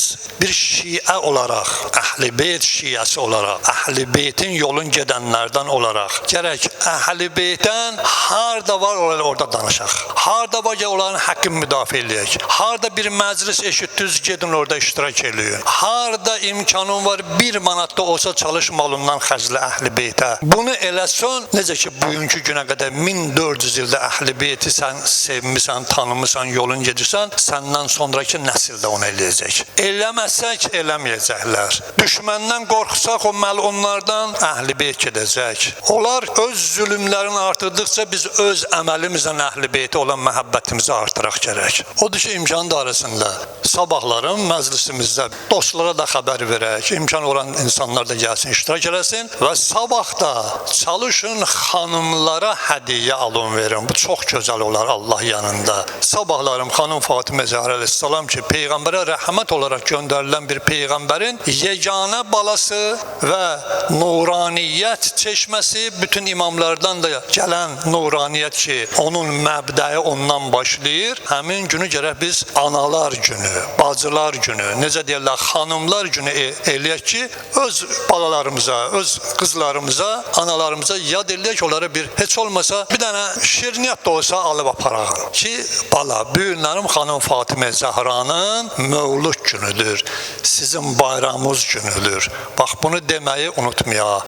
biz bir şiə olaraq, Əhl-i Beyt şiəsi olaraq, Əhl-i Beytin yolun gedənlərdən olaraq gərək Əhl-i Beytdən harda var orada danışaq. Harda var onların haqqını müdafiə eləyək. Harda bir məclis eşitdiniz, gedin orada iştirak eləyin. Harda imkanın var, 1 manat da olsa çalış malından xərclə Əhl-i Beytə. Bunu eləsən, necə ki bugünkü günə qədər 1400 ildə Əhl-i Beyti sən sevmisən, tanımısan, yolun gedirsən, səndən sonraki nəsil də onu eləyəcək. Eləməsək, eləməyəcəklər. Düşməndən qorxsaq, o məlunlardan Əhl-i Beyt gedəcək. Onlar öz zülümlərini artırdıqca biz öz əməlimizlə Əhl-i Beytə olan məhəbbətimizi artıraq gərək. Odur ki, imkan dairəsində sabahların məclisimizdə dostlara da xəbər verək, imkan olan insanlar da gəlsin, iştirak eləsin və sabahda çalışın xanımlara hədiyyə alın verin. Bu çox gözəl olar Allah yanında. Sabahlarım xanım Fatimə Zəhra əleyhissalam ki, Peyğəmbərə rəhmət olaraq göndərilən bir Peyğəmbərin yeganə balası və nuraniyyət çeşməsi, bütün imamlardan da gələn nuraniyyət ki, onun məbdəyi ondan başlayır. Həmin günü gərək biz analar günü, bacılar günü, necə deyirlər, xanımlar günü eləyək ki, öz balalarımıza, öz qızlarımıza, analarımıza yad eləyək, onlara bir, heç olmasa bir dənə şirniyyat da olsa alıb aparaq ki, bala, bu günlərim xanım Fatimə Zəhranın mövlud günüdür, sizin bayramınız günüdür. Bax, bunu deməyi unutmayaq.